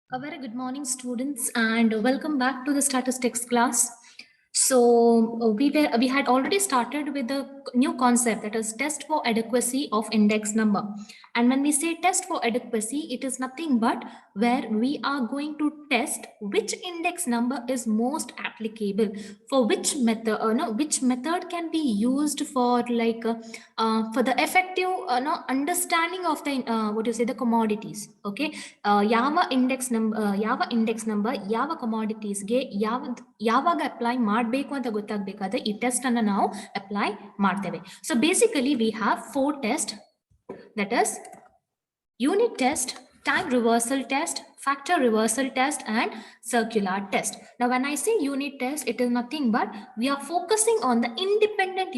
A very good morning, students, and welcome back to the statistics class. So we had already started with the new concept, that is test for adequacy of index number. And when we say test for adequacy, it is nothing but where we are going to test which index number is most applicable for which method. No, which method can be used for for the effective no understanding of the what you say the commodities. Okay, ಯಾವ index number ಯಾವ ಕಮಾಡಿಟೀಸ್ಗೆ ಯಾವಾಗ apply ಮಾಡಬೇಕು ಅಂತ ಗೊತ್ತಾಗಬೇಕಾದ್ರೆ ಈ test ಅನ್ನು ನಾವು apply ಮಾಡ್ತೇವೆ. So basically we have 4 test, that is unit test, time reversal test, factor reversal test, and circular test. Now when I say unit test, it is nothing but we are focusing on the independent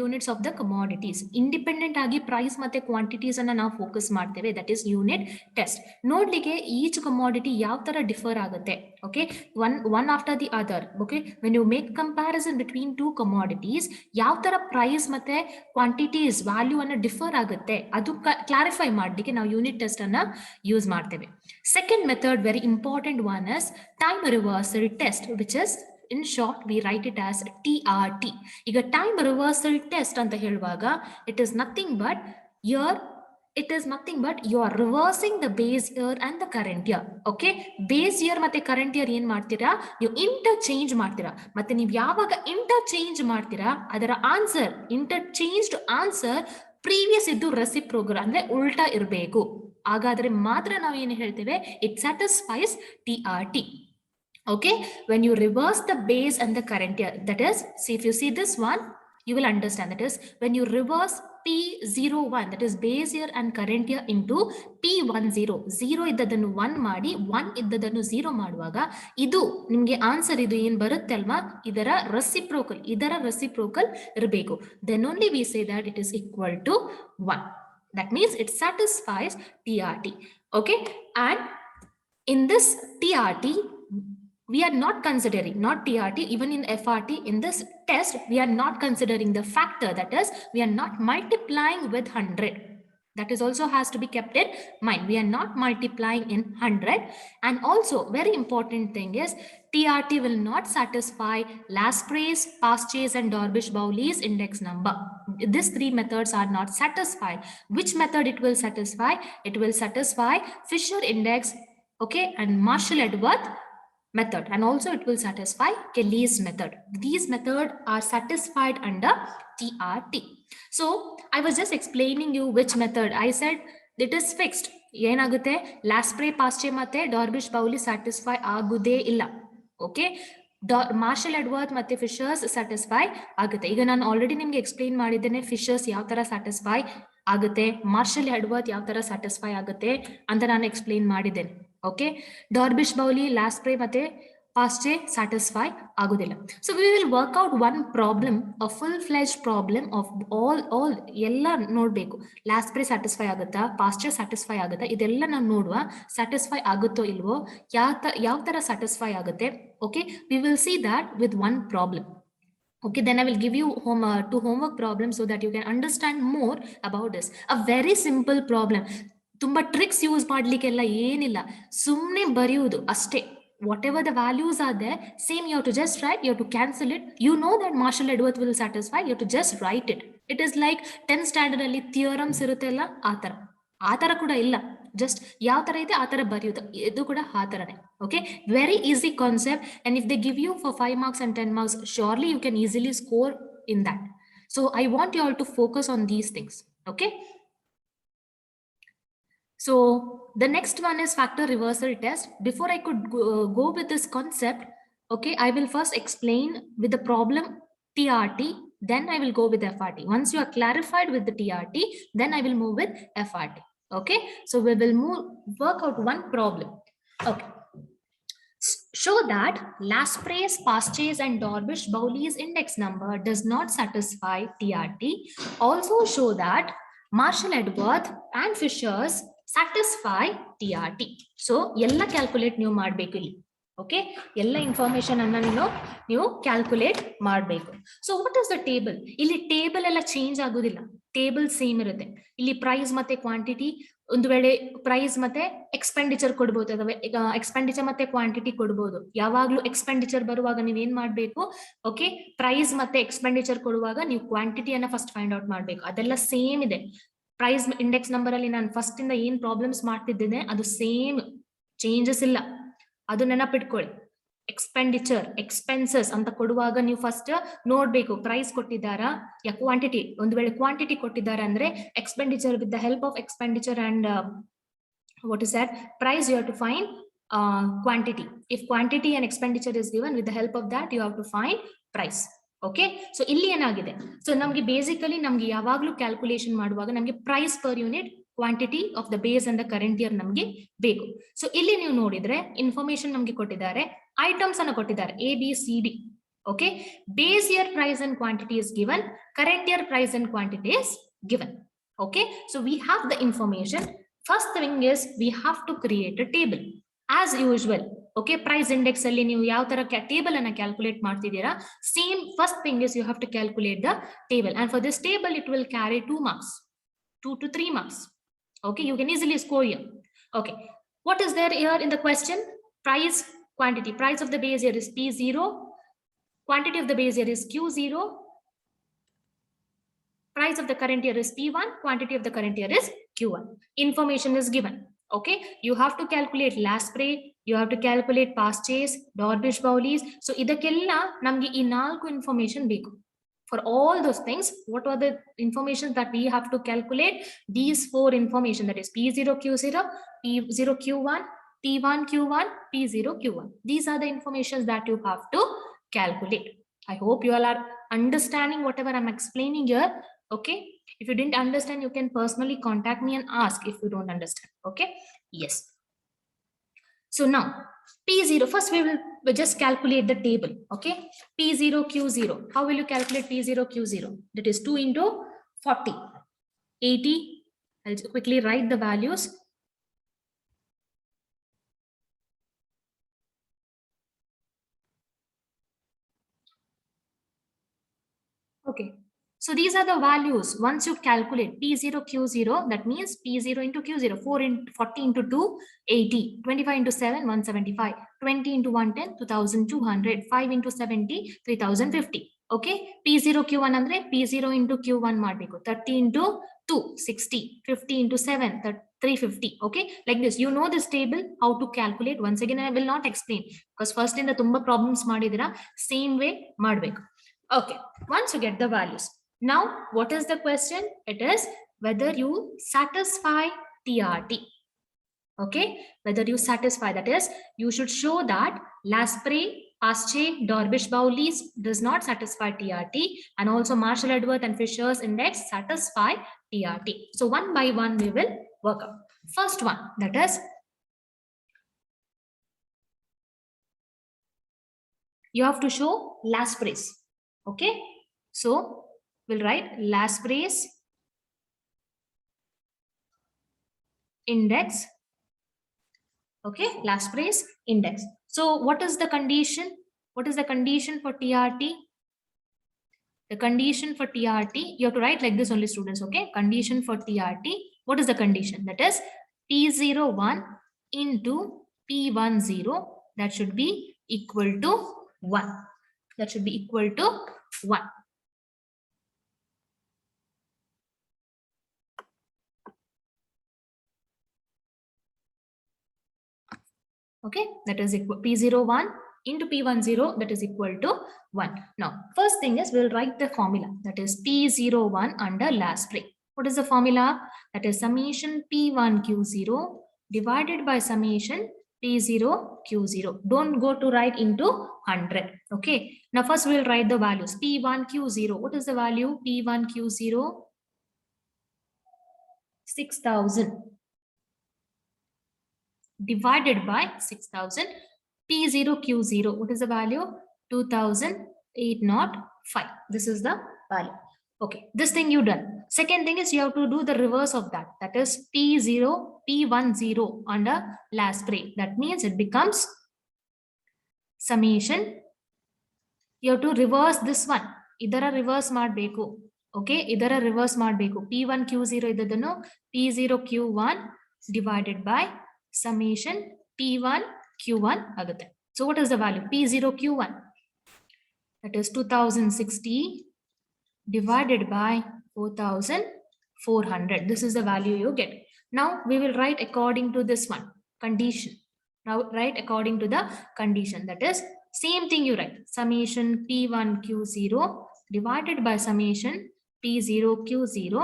units of the commodities. Independent agi price ಮತ್ತೆ quantities ಅನ್ನು ನಾವು focus ಮಾಡ್ತೇವೆ, that is unit test. ನೋಡ್ಲಿಕ್ಕೆ each commodity ಯಾವ ತರ differ ಆಗುತ್ತೆ, okay, one after the other. Okay, when you make comparison between two commodities, ಯಾವ ತರ price ಮತ್ತೆ quantities value ಅನ್ನು ಡಿಫರ್ ಆಗುತ್ತೆ ಅದು ಕ್ಲಾರಿಫೈ ಮಾಡಲಿಕ್ಕೆ ನಾವು ಯೂನಿಟ್ ಟೆಸ್ಟ್ ಅನ್ನ ಯೂಸ್ ಮಾಡ್ತೇವೆ. Second method, very important one, is time reversal test, which is in short we write it as TRT. ಈಗ time reversal test ಅಂತ ಹೇಳುವಾಗ it is nothing but you are reversing the base year and the current year. Okay, base year ಮತ್ತೆ current year ಏನ್ ಮಾಡ್ತೀರಾ, ನೀವು interchange ಮಾಡ್ತೀರಾ. ಮತ್ತೆ ನೀವು ಯಾವಾಗ ಇಂಟರ್ಚೇಂಜ್ ಮಾಡ್ತೀರಾ ಅದರ ಆನ್ಸರ್, ಇಂಟರ್ಚೇಂಜ್ಡ್ ಆನ್ಸರ್ ಪ್ರೀವಿಯಸ್ ಇದ್ದು ರೆಸಿಪ್ರೋಕಲ್ ಅಂದ್ರೆ ಉಲ್ಟಾ ಇರಬೇಕು. ಹಾಗಾದ್ರೆ ಮಾತ್ರ ನಾವು ಏನು ಹೇಳ್ತೇವೆ, it satisfies TRT. Okay, when you reverse the base and the current year, that is, see if you see this one, you will understand. That is, when you reverse P01, that is base year and current year, into P10, 0 ಇದ್ದದನ್ನು 1 ಮಾಡಿ 1 ಇದ್ದದನ್ನು 0 ಮಾಡುವಾಗ ಇದು ನಿಮಗೆ answer ಇದು ಏನು ಬರುತ್ತೆ ಅಲ್ವಾ, ಇದರ reciprocal ಇರಬೇಕು. Then only we say that it is equal to 1. That means it satisfies TRT. Okay, and in this TRT we are not considering, not TRT, even in FRT, in this test we are not considering the factor, that is, we are not multiplying with 100. That is also has to be kept in mind. We are not multiplying in 100. And also very important thing is TRT will not satisfy Lasprais, Pastès and Dorbish-Bowley's index number. These three methods are not satisfied. Which method it will satisfy? It will satisfy Fisher index, okay, and Marshall-Edworth method, and also it will satisfy Kelly's method. These methods are satisfied under TRT. So I was just explaining you which method. I said it is fixed. ಏನಾಗುತ್ತೆ, ಲಾಸ್ಪ್ರೇ, ಪಾಸ್ಚೆ ಮತ್ತೆ ಡಾರ್ಬಿಶ್ ಬೌಲಿ satisfy ಆಗುದೇ ಇಲ್ಲ. Okay, marshal ಎಡ್ವರ್ತ್ ಮತ್ತೆ Fisher's satisfy ಆಗುತ್ತೆ. ಈಗ ನಾನು already ನಿಮ್ಗೆ explain ಮಾಡಿದ್ದೇನೆ Fisher's ಯಾವ ತರ ಸ್ಯಾಟಿಸ್ಫೈ ಆಗುತ್ತೆ, ಮಾರ್ಷಲ್ ಎಡ್ವರ್ತ್ ಯಾವ ತರ ಸ್ಯಾಟಿಸ್ಫೈ ಆಗುತ್ತೆ ಅಂತ ನಾನು ಎಕ್ಸ್ಪ್ಲೈನ್ ಮಾಡಿದ್ದೇನೆ. ಓಕೆ, ಡಾರ್ಬಿಶ್ ಬೌಲಿ, ಲಾಸ್ಪ್ರೇ ಮತ್ತೆ ಪಾಸ್ಚೆ ಸ್ಯಾಟಿಸ್ಫೈ ಆಗುದಿಲ್ಲ. So we will work out one problem, a full ಫ್ಲೆಜ್ problem of all ಎಲ್ಲ ನೋಡ್ಬೇಕು. ಲಾಸ್ಪ್ರೇ ಸ್ಯಾಟಿಸ್ಫೈ ಆಗುತ್ತಾ, ಪಾಸ್ಚೆ ಸ್ಯಾಟಿಸ್ಫೈ ಆಗುತ್ತಾ, ಇದೆಲ್ಲ ನಾವು ನೋಡುವ. ಸ್ಯಾಟಿಸ್ಫೈ ಆಗುತ್ತೋ ಇಲ್ವೋ, ಯಾವ ತರ ಸ್ಯಾಟಿಸ್ಫೈ ಆಗುತ್ತೆ. Okay, we will see that with one problem. Okay, then I will give you two homework problems so that you can understand more about this. A very simple problem. ತುಂಬಾ tricks use ಮಾಡ್ಲಿಕ್ಕೆಲ್ಲ ಏನಿಲ್ಲ, ಸುಮ್ಮನೆ ಬರೆಯುವುದು ಅಷ್ಟೇ. Whatever the values are there, same you have to just write, you have to cancel it. You know that Marshall-Edworth will satisfy, you have to just write it. It is like 10th standard ಅಲ್ಲಿ theorems ಇರುತ್ತೆಲ್ಲ ಆ ತರ ಕೂಡ ಇಲ್ಲ, just ಯಾವ ತರ ಇದೆ ಆ ತರ ಬರೆಯುವುದು, ಇದು ಕೂಡ ಆ ತರನೇ. Okay, very easy concept, and if they give you for 5 marks and 10 marks, surely you can easily score in that. So I want you all to focus on these things. Okay, so the next one is factor reversal test. Before I could go with this concept, okay, I will first explain with the problem TRT, then I will go with FRT. Once you are clarified with the TRT, then I will move with FRT. Okay, so we will work out one problem. Okay, show that Lasprais, Pastès and Dorbish-Bowley's index number does not satisfy TRT. Also show that Marshall-Edworth and Fisher's satisfy TRT. So ಎಲ್ಲ calculate ನೀವು ಮಾಡಬೇಕು ಇಲ್ಲಿ. Okay, ಎಲ್ಲ information ಅನ್ನ ನೀವು calculate ಮಾಡಬೇಕು. So what is the table? ಇಲ್ಲಿ table ಎಲ್ಲ ಚೇಂಜ್ ಆಗೋದಿಲ್ಲ, ಟೇಬಲ್ ಸೇಮ್ ಇರುತ್ತೆ. ಇಲ್ಲಿ ಪ್ರೈಸ್ ಮತ್ತೆ ಕ್ವಾಂಟಿಟಿ, ಒಂದು ವೇಳೆ ಪ್ರೈಸ್ ಮತ್ತೆ ಎಕ್ಸ್ಪೆಂಡಿಚರ್ ಕೊಡ್ಬೋದು, ಅಥವಾ ಎಕ್ಸ್ಪೆಂಡಿಚರ್ ಮತ್ತೆ ಕ್ವಾಂಟಿಟಿ ಕೊಡ್ಬೋದು. ಯಾವಾಗ್ಲೂ ಎಕ್ಸ್ಪೆಂಡಿಚರ್ ಬರುವಾಗ ನೀವೇನ್ ಮಾಡ್ಬೇಕು, ಓಕೆ, ಪ್ರೈಸ್ ಮತ್ತೆ ಎಕ್ಸ್ಪೆಂಡಿಚರ್ ಕೊಡುವಾಗ ನೀವು ಕ್ವಾಂಟಿಟಿಯನ್ನ ಫಸ್ಟ್ ಫೈಂಡ್ ಔಟ್ ಮಾಡ್ಬೇಕು. ಅದೆಲ್ಲ ಸೇಮ್ ಇದೆ. ಪ್ರೈಸ್ ಇಂಡೆಕ್ಸ್ ನಂಬರ್ ಅಲ್ಲಿ ನಾನು ಫಸ್ಟ್ ಇಂದ ಏನ್ ಪ್ರಾಬ್ಲಮ್ಸ್ ಮಾಡ್ತಿದ್ದೇನೆ ಅದು ಸೇಮ್, ಚೇಂಜಸ್ ಇಲ್ಲ, ಅದು ನೆನಪಿಟ್ಕೊಳ್ಳಿ. ಎಕ್ಸ್ಪೆಂಡಿಚರ್, ಎಕ್ಸ್ಪೆನ್ಸಸ್ ಅಂತ ಕೊಡುವಾಗ ನೀವು ಫಸ್ಟ್ ನೋಡ್ಬೇಕು ಪ್ರೈಸ್ ಕೊಟ್ಟಿದ್ದಾರಾ ಯಾ ಕ್ವಾಂಟಿಟಿ. ಒಂದು ವೇಳೆ ಕ್ವಾಂಟಿಟಿ ಕೊಟ್ಟಿದ್ದಾರೆ ಅಂದ್ರೆ expenditure, with the help of expenditure and what is that price, you have to find quantity. If quantity and expenditure is given, with the help of that you have to find price. Okay, so ಇಲ್ಲಿ ಏನಾಗಿದೆ, so ನಮ್ಗೆ basically ನಮ್ಗೆ ಯಾವಾಗ್ಲೂ calculation ಮಾಡುವಾಗ ನಮ್ಗೆ price per unit, quantity of the base and the current year ನಮ್ಗೆ ಬೇಕು. So ಇಲ್ಲಿ ನೀವು ನೋಡಿದ್ರೆ ಇನ್ಫಾರ್ಮೇಶನ್ ನಮ್ಗೆ ಕೊಟ್ಟಿದ್ದಾರೆ, ಐಟಮ್ಸ್ ಅನ್ನು ಕೊಟ್ಟಿದ್ದಾರೆ ABCD. Okay, base year price and quantity is given, current year price and quantity is given. Okay, so we have the information. First thing is we have to create a table as usual. Okay, price index ಅಲ್ಲಿ ನೀವು ಯಾವ ತರ table ಅನ್ನ calculate ಮಾಡ್ತಿದ್ದೀರಾ, same first thing is you have to calculate the table, and for this table it will carry 2 marks, 2 to 3 marks. Okay, you can easily score here. Okay, what is there here in the question? Price, quantity. Price of the base year is P0, quantity of the base year is Q0, price of the current year is P1, quantity of the current year is Q1. Information is given. Okay, you have to calculate last spray, you have to calculate purchase, Dorbish Bowleys. So idakella namge ee 4 information beku. For all those things, what are the information that we have to calculate? These 4 information, that is P0 Q0, P0 Q1, P1 Q1, P0 Q1. These are the informations that you have to calculate. I hope you all are understanding whatever I'm explaining here. Okay, if you didn't understand, you can personally contact me and ask if you don't understand. Okay, yes. So now P0, first we will just calculate the table. Okay, P0 Q0. How will you calculate P0 Q0? That is 2 into 40, 80. I'll quickly write the values. Okay, so these are the values. Once you calculate P0 Q0, that means P0 into Q0, 4 into 40 into 2, 80, 25 into 7, 175, 20 into 110, 2200, 5 into 70, 3050. Okay, P0 Q1 andre P0 into Q1 ಮಾಡಬೇಕು, 30 into 2, 60, 50 into 7, 350. Okay, like this. You know this table, how to calculate. Once again I will not explain because first in the tumba problems ಮಾಡಿದಿರಾ, same way ಮಾಡಬೇಕು. Okay, once you get the values, now what is the question? It is whether you satisfy TRT. Okay, whether you satisfy, that is you should show that Laspre, Paschet, Dorbish Bowleys does not satisfy TRT, and also Marshall Edworth and Fisher's index satisfy TRT. So one by one we will work out. First one, that is you have to show Laspre's. Okay, so we'll write Laspre's index. Okay, Laspre's index. So what is the condition? What is the condition for TRT? The condition for TRT, you have to write like this only, students. Okay, condition for TRT, what is the condition? That is P01 into P10, that should be equal to 1. That should be equal to 1. Okay, that is equal P01 into P10, that is equal to 1. Now first thing is we'll write the formula, that is P01 under Laspre. What is the formula? That is summation P1 Q0 divided by summation P0 Q0. Don't go to write into 100. Okay, now first we'll write the values. P1 Q0, what is the value? P1 Q0 6000 divided by 6000. P0 Q0, what is the value? 2805. This is the value. Okay, this thing you done. Second thing is you have to do the reverse of that. That is P10 under Laspre. That means it becomes summation, you have to reverse this one. ಇದರ reverse ಮಾಡಬೇಕು. Okay, ಇದರ reverse ಮಾಡಬೇಕು. P1 Q0 ಇದ್ದದನ್ನು P0 Q1 divided by summation P1 Q1 ಆಗುತ್ತೆ. So what is the value? P0 Q1, that is 2060 divided by 4400. This is the value you get. Now we will write according to this one condition. Now write according to the condition, that is same thing you write summation P1 Q0 divided by summation P0 Q0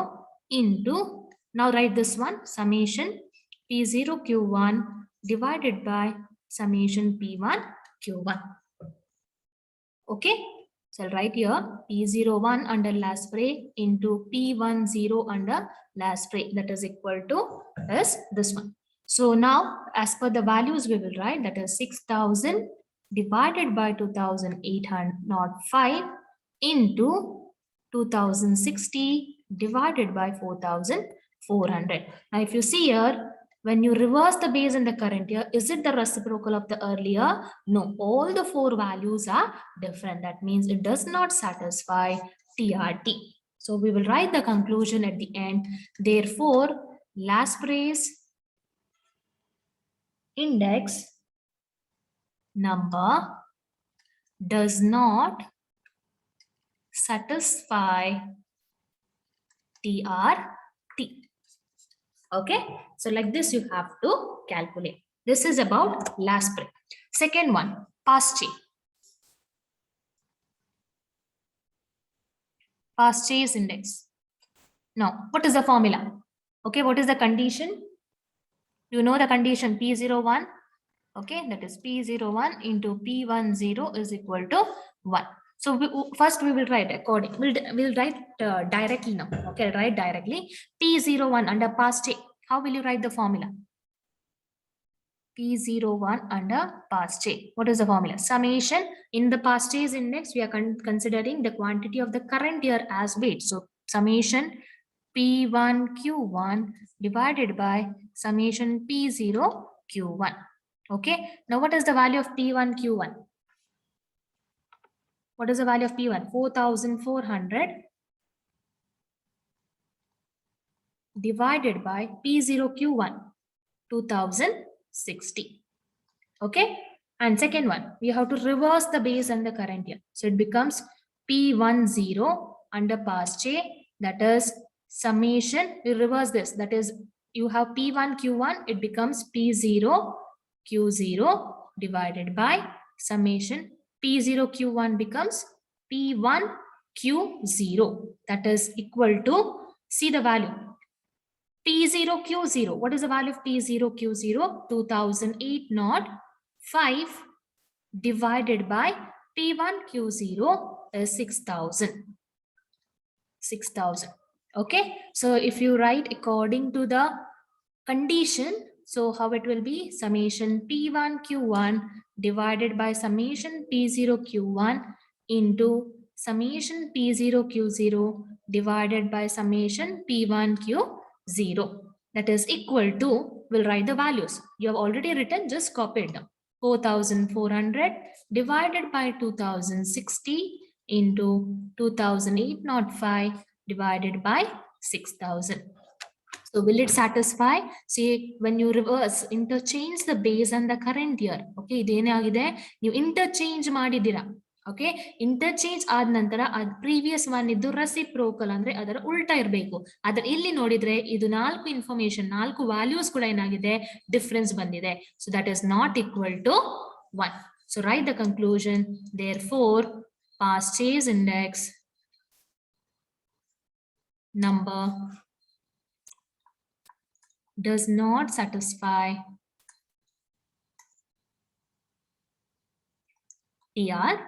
into, now write this one summation P0 Q1 divided by summation P1 Q1. Okay, so I'll write here P01 under last spray into P10 under last spray, that is equal to this one. So now as per the values we will write, that is 6000 divided by 2805 into 2060 divided by 4400. Now if you see here, when you reverse the base in the current year, is it the reciprocal of the earlier? No, all the four values are different. That means it does not satisfy TRT. So we will write the conclusion at the end. Therefore, last phrase index number does not satisfy TRT. Okay, so like this you have to calculate. This is about last spray. Second one, past-chain. Past-chain index. Now, what is the formula? Okay, what is the condition? You know the condition P01. Okay, that is P01 into P10 is equal to 1. So first we will write according, we'll write directly now. Okay, write directly P01 under past-chain. How will you write the formula? P01 under past-chain. What is the formula? Summation. In the past-chain index, we are considering the quantity of the current year as weight. So summation P1 Q1 divided by summation P0 Q1. Okay, now what is the value of P1 Q1? What is the value of P1? 4400 divided by P0 Q1, 2060. Okay, and second one, we have to reverse the base and the current year. So it becomes P10 under past-chain, that is summation, we reverse this, that is you have P1 Q1, it becomes P0 Q0 divided by summation P0 Q1 becomes P1 Q0, that is equal to, see the value P0 Q0. What is the value of P0 Q0? 2805 divided by P1 Q0 is 6000. 6000. Okay, so if you write according to the condition, so how it will be? Summation P1 Q1 divided by summation P0 Q1 into summation P0 Q0 divided by summation P1 Q0, that is equal to, we'll write the values. You have already written, just copy it down. 4400 divided by 2060 into 2805 divided by 6000. So will it satisfy? See, when you reverse, interchange the base and the current year. Okay, idene agide, you interchange madidira. Okay, interchange ಆದ ನಂತರ previous one ಇದ್ದು reciprocal ಅಂದ್ರೆ ಅದರ ಉಲ್ಟಾ ಇರಬೇಕು. ಅದರ ಇಲ್ಲಿ ನೋಡಿದ್ರೆ ಇದು 4 ಇನ್ಫಾರ್ಮೇಶನ್, 4 ವ್ಯಾಲ್ಯೂಸ್ ಕೂಡ ಏನಾಗಿದೆ, ಡಿಫರೆನ್ಸ್ ಬಂದಿದೆ. So that is not equal to 1. So write the conclusion. Therefore, past-chain index number does not satisfy TRT.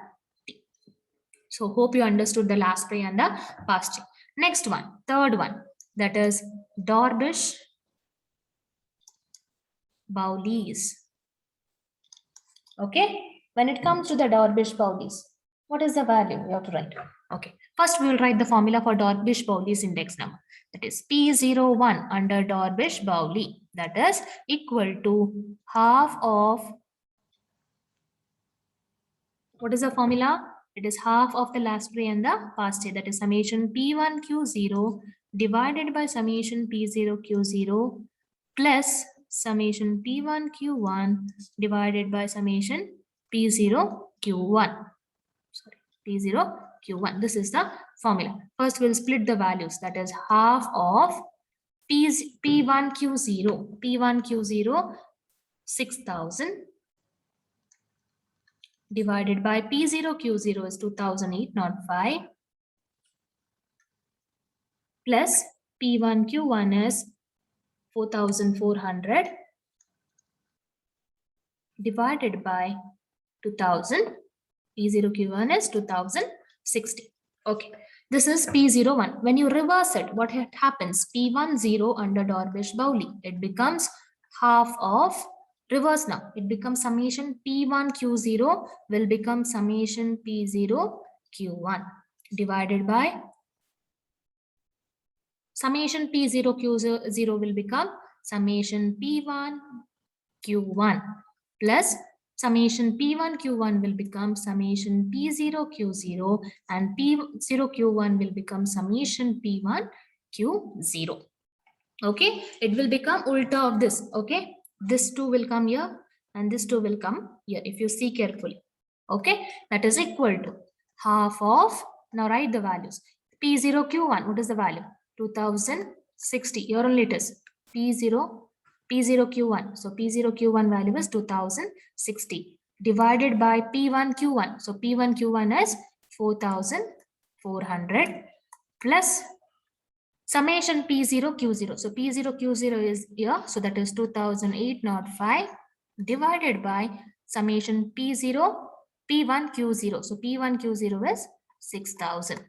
So hope you understood the last spray and the past-chain. Next one, third one, that is Darvish-Bowley's. Okay, when it comes to the Darvish-Bowley's, what is the value you have to write? Okay, first we will write the formula for Darvish-Bowley's index number. That is P01 under Darvish-Bowley, that is equal to half of What is the formula? It is half of the last three and the past three. That is summation P1 Q0 divided by summation P0 Q0 plus summation P1 Q1 divided by summation P0 Q1. Sorry, P0 Q1. This is the formula. First, we'll split the values. That is half of P1 Q0. P1 Q0 6,000 divided by P0 Q0 is 2,805 plus P1 Q1 is 4,400 divided by 2,000. P0 Q1 is 2,060. Okay, this is P01. When you reverse it, what happens? P10 under Dorbish-Bowley. It becomes half of, reverse now. It becomes summation P1 Q0 will become summation P0 Q1 divided by summation P0 Q0 will become summation P1 Q1 plus summation P1 Q1 will become summation P0 Q0 and P0 Q1 will become summation P1 Q0. Okay, it will become ulta of this. Okay, this 2 will come here and this 2 will come here if you see carefully. Okay, that is equal to half of, now write the values. P0 Q1, what is the value? 2060. Here only it is P0 Q1. So P0 Q1 value is 2060 divided by P1 Q1. So P1 Q1 is 4,400 plus summation P0 Q0. So P0 Q0 is here. So that is 2,805 divided by summation P1 Q0. So P1 Q0 is 6,000.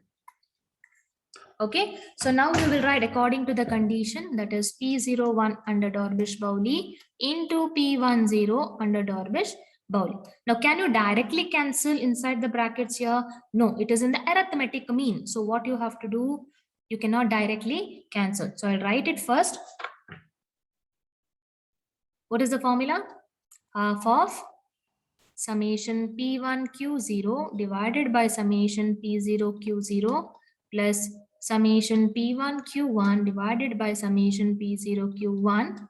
Okay, so now we will write according to the condition, that is P01 under Dorbish-Bowley into P10 under Dorbish-Bowley. Now, can you directly cancel inside the brackets here? No, it is in the arithmetic mean. So what you have to do, you cannot directly cancel. So I'll write it first. What is the formula? Half of summation P1 Q0 divided by summation P0 Q0 plus summation P1 Q1 divided by summation P0 Q1,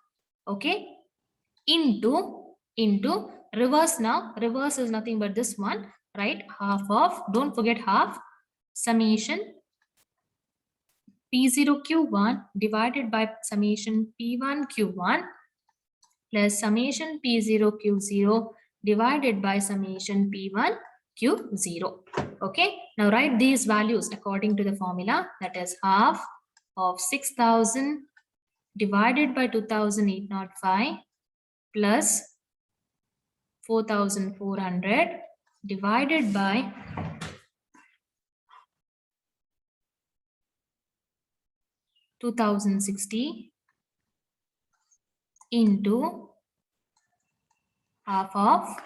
okay, into reverse now. Reverse is nothing but this one, right? Half of, don't forget half, summation P0 Q1 divided by summation P1 Q1 plus summation P0 Q0 divided by summation P1 Q0. Okay, now write these values according to the formula, that is half of 6,000 divided by 2,805 plus 4,400 divided by 2,060 into half of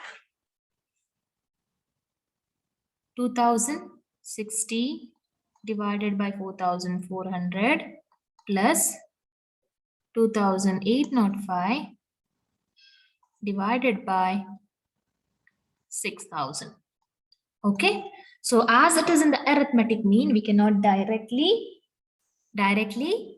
2,060 divided by 4,400 plus 2,805 divided by 6,000. Okay, so as it is in the arithmetic mean, we cannot directly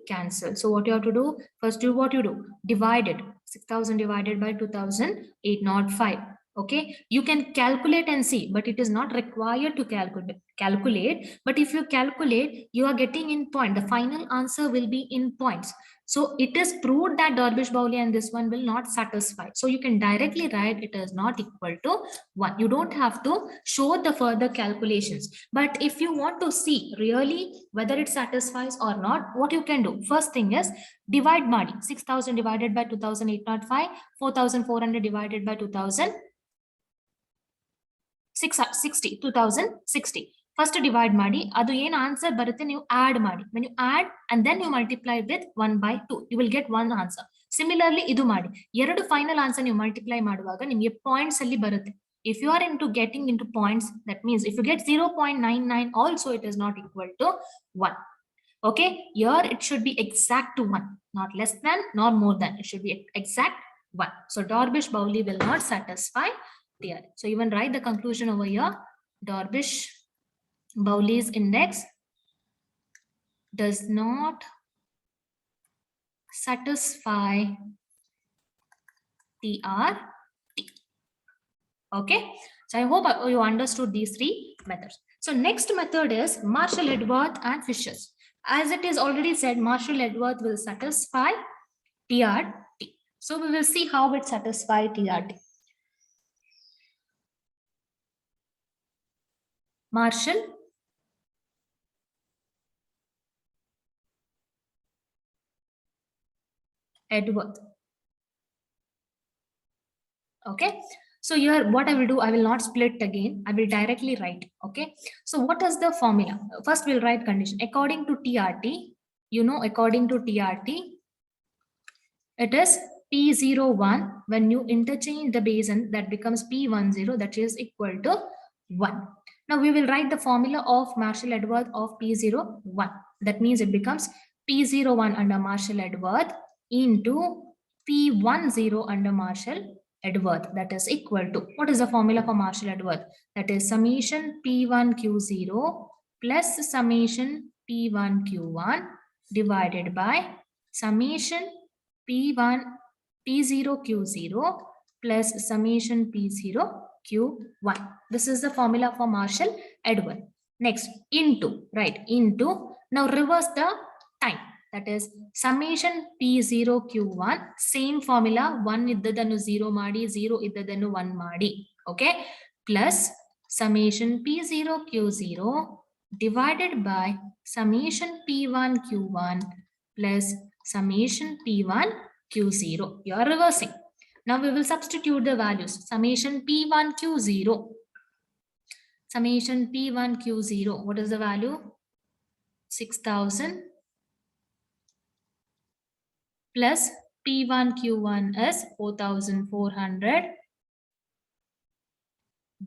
cancel. So what you have to do, first do what you do, divide it. 6,000 divided by 2,805. Okay, you can calculate and see, but it is not required to calculate. But if you calculate, you are getting in point. The final answer will be in points. So it is proved that Dorbish-Bowley and this one will not satisfy. So you can directly write it is not equal to 1. You don't have to show the further calculations. But if you want to see really whether it satisfies or not, what you can do, first thing is divide ಮಾಡಿ. 6,000 divided by 2,805, 4,400 divided by 2,060. First divide ಮಾಡಿ, ಅದು ಏನು answer ಬರುತ್ತೆ ನೀವು add ಮಾಡಿ. When you add and then you multiply with 1/2, you will get one answer. Similarly ಇದು ಮಾಡಿ, ಎರಡು ಫೈನಲ್ ಆನ್ಸರ್ ನೀವು ಮಲ್ಟಿಪ್ಲೈ ಮಾಡುವಾಗ ನಿಮಗೆ ಪಾಯಿಂಟ್ಸ್ ಅಲ್ಲಿ ಬರುತ್ತೆ. If you are into getting into points, that means if you get 0.99 also it is not equal to 1. Okay, here it should be exact to 1, not less than nor more than. It should be exact 1. So Dorbish-Bowley will not satisfy TR. So even write the conclusion over here. Darvish-Bowley's index does not satisfy TRT. Okay. So I hope you understood these three methods. So next method is Marshall-Edworth and Fishers. As it is already said, Marshall-Edworth will satisfy TRT. So we will see how it satisfies TRT. Marshall-Edworth. Okay. So here what I will do, I will not split again. I will directly write. Okay. So what is the formula? First we'll write condition. According to TRT, according to TRT, it is P01. When you interchange the base and that becomes P10, that is equal to 1. Now we will write the formula of Marshall-Edworth of P01. That means it becomes P01 under Marshall-Edworth into P10 under Marshall-Edworth. That is equal to, what is the formula for Marshall-Edworth? That is summation P1Q0 plus summation P1Q1 divided by summation P0Q0 plus summation P0Q1. This is the formula for Marshall-Edworth. Next, into. Now reverse the time. That is summation P0Q1. Same formula. 1 iddadanu 0 ಮಾಡಿ, 0 iddadanu 1 ಮಾಡಿ. Okay. Plus summation P0Q0 divided by summation P1Q1 plus summation P1Q0. You are reversing. Now we will substitute the values. Summation P1Q0. Summation P1Q0. What is the value? 6000 plus P1Q1 is 4400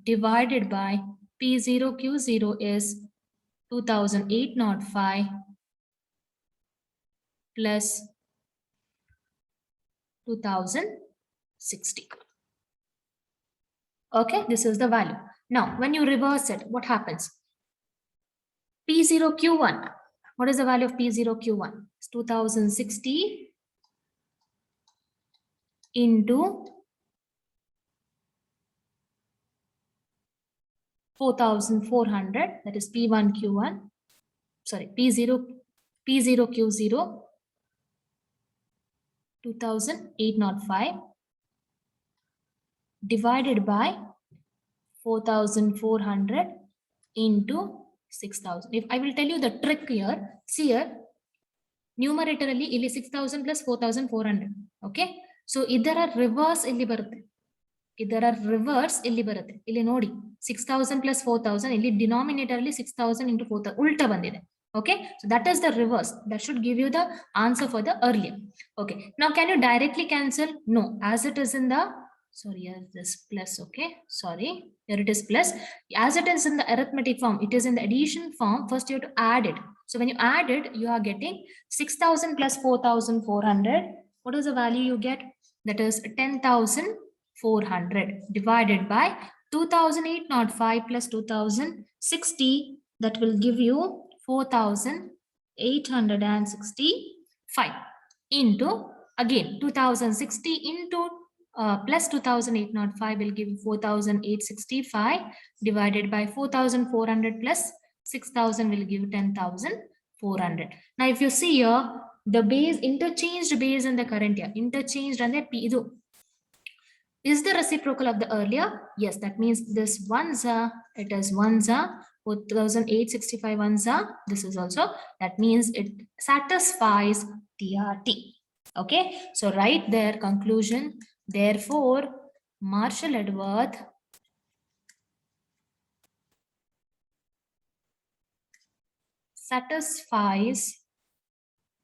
divided by P0Q0 is 2805 plus 2060. Okay, this is the value. Now, when you reverse it, what happens? P0Q1. What is the value of P0Q1? It's 2060 into 4400. That is P1Q1. Sorry, P0Q0. 2805 divided by 4400 into 6000. If I will tell you the trick here, see here, numeratorally ಇಲ್ಲಿ 6000 plus 4400. Okay. So ಇದರ reverse ಇಲ್ಲಿ ಬರುತ್ತೆ. ಇಲ್ಲಿ ನೋಡಿ 6000 plus 4000 ಇಲ್ಲಿ denominator ಅಲ್ಲಿ 6000 into 4000 ಉಲ್ಟಾ ಬಂದಿದೆ. Okay, so that is the reverse. That should give you the answer for the earlier. Okay, now can you directly cancel? No, as it is in the, sorry, here this plus. Okay, sorry, here it is plus. As it is in the arithmetic form, it is in the addition form. First you have to add it. So when you add it, you are getting 6000 plus 4400. What is the value you get? That is 10,400 divided by 2805 plus 2060. That will give you 4865 into, again 2060 into plus 2805 will give you 4865 divided by 4400 plus 6000 will give 10,400. Now if you see here, the base, interchanged base in the current year, interchanged and the P is the reciprocal of the earlier. Yes, that means this ones it is ones 4865 ones this is also, that means it satisfies TRT. Okay, so write their conclusion. Therefore Marshall-Edworth satisfies,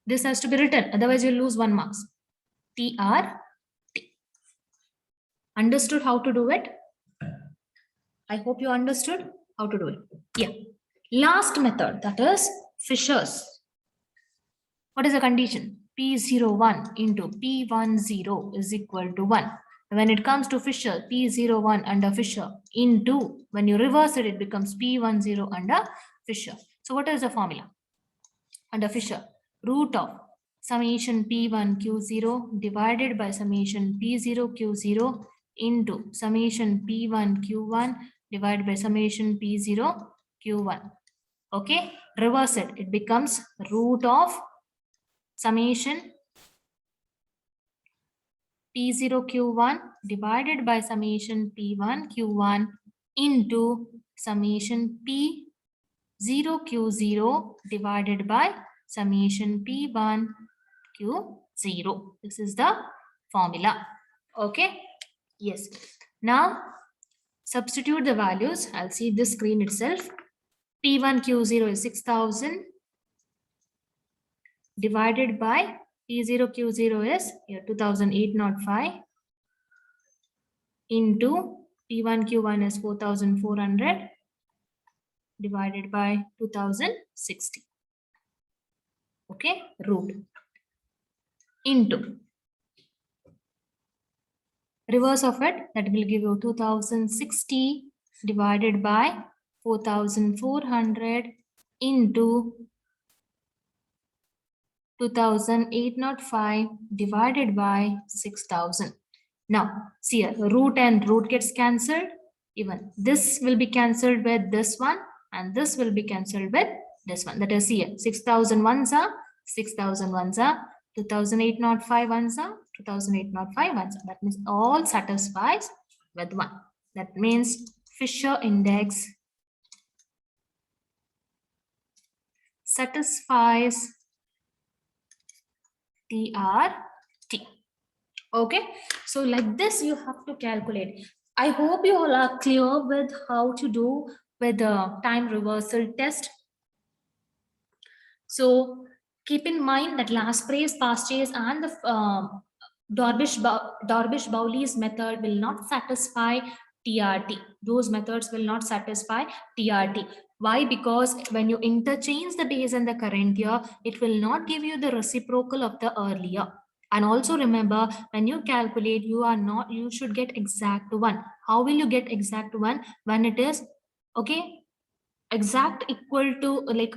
this has to be written, otherwise you'll lose 1 marks. TRT. Understood how to do it? I hope you understood how to do it. Yeah. Last method, that is Fishers. What is the condition? P01 into P10 is equal to 1. When it comes to Fisher, P01 under Fisher into, when you reverse it, it becomes P10 under Fisher. So what is the formula? Under Fisher, root of summation P1 Q0 divided by summation P0 Q0 into summation P1 Q1 divided by summation P0 Q1. Okay, reverse it. It becomes root of summation P0 Q1 divided by summation P1 Q1 into summation P0 Q0 divided by summation P1 Q0. This is the formula. Okay. Yes. Now substitute the values. I'll see this screen itself. P1 Q0 is 6000 divided by P0 Q0 is here 2805 into P1 Q1 is 4400 divided by 2060. Okay, root into reverse of it, that will give you 2060 divided by 4400 into 2805 divided by 6000. Now see here, root and root gets cancelled. Even this will be cancelled with this one and this will be cancelled with this one. That is here 6000 ones are 6000 ones are 2805 ones are 2805 ones are. That means all satisfies with 1. That means Fisher index satisfies TRT. Okay, so like this you have to calculate. I hope you all are clear with how to do with the time reversal test. So keep in mind that Lasprais, Pastes and the Dorbish-Bowley's method will not satisfy TRT. Those methods will not satisfy TRT. Why? Because when you interchange the base and the current year, it will not give you the reciprocal of the earlier. And also remember, when you calculate, you should get exact one. How will you get exact one? When it is, okay, exact equal to like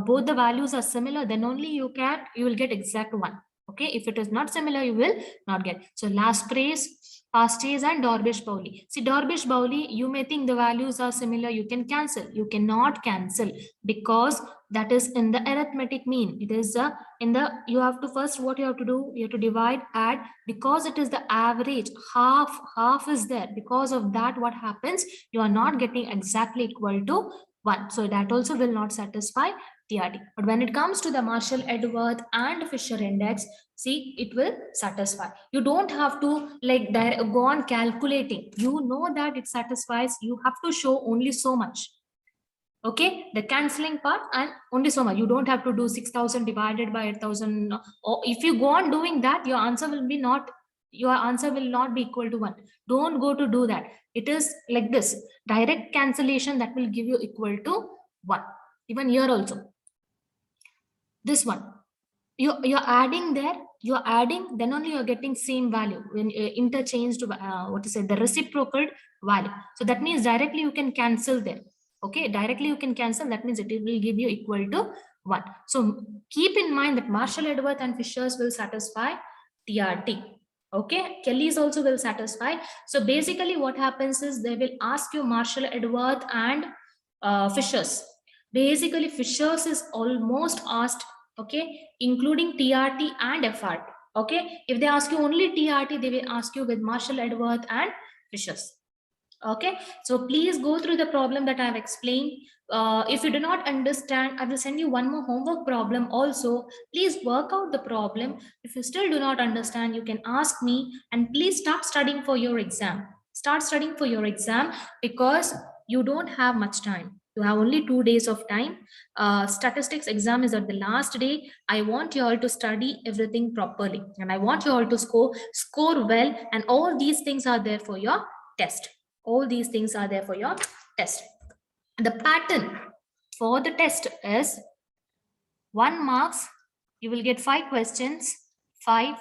both the values are similar, then only you will get exact one. Okay, if it is not similar, you will not get. So Lasprais, Pastes and Dorbish-Bowley. See, Dorbish-Bowley, you may think the values are similar, you can cancel. You cannot cancel because that is in the arithmetic mean. It is in the, you have to first, what you have to do, you have to divide, add, because it is the average, half is there. Because of that, what happens, you are not getting exactly equal to 1. So that also will not satisfy TRT. But when it comes to the Marshall-Edworth and Fisher index, see, it will satisfy. You don't have to like go on calculating. You know that it satisfies. You have to show only so much. Okay, the cancelling part and only so much. You don't have to do 6000 divided by 8000. Or if you go on doing that, your answer will not be equal to 1. Don't go to do that. It is like this direct cancellation that will give you equal to 1. Even here also, this one, you're adding there, you're adding, then only you're getting same value when interchanged to the reciprocal value. So that means directly you can cancel there. Okay, directly you can cancel. That means it will give you equal to 1. So keep in mind that Marshall-Edworth and Fisher's will satisfy TRT. Okay, Kelly's also will satisfy. So basically what happens is they will ask you Marshall-Edworth and Fisher's. Basically Fisher's is almost asked, okay, including TRT and FRT. Okay, if they ask you only TRT, they will ask you with Marshall-Edworth and Fisher's. Okay, so please go through the problem that I have explained. If you do not understand, I will send you one more homework problem also. Please work out the problem. If you still do not understand, you can ask me, and please start studying for your exam. Start studying for your exam because you don't have much time. You have only 2 days of time. Statistics exam is at the last day. I want you all to study everything properly, and I want you all to score well, and all these things are there for your test. All these things are there for your test. The pattern for the test is 1 marks. You will get 5 questions, 5,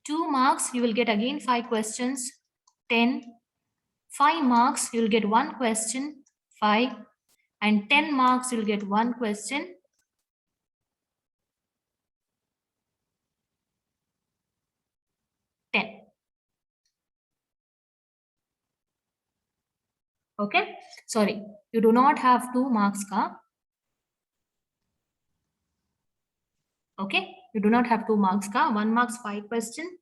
2 marks, you will get again 5 questions, 10. 5 marks, you will get 1 question, 5. And 10 marks, you will get 1 question, 10. Okay, sorry, you do not have 2 marks ka. Okay, you do not have 2 marks ka. 1 marks 5 question.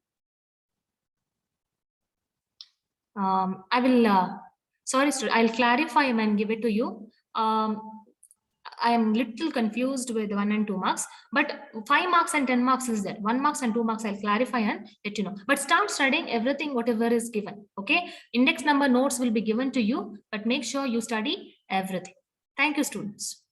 I will sorry, I'll clarify and give it to you. I am little confused with 1 and 2 marks, but 5 marks and 10 marks is there. 1 marks and 2 marks I'll clarify and let you know. But start studying everything, whatever is given. Okay, index number notes will be given to you, but make sure you study everything. Thank you, students.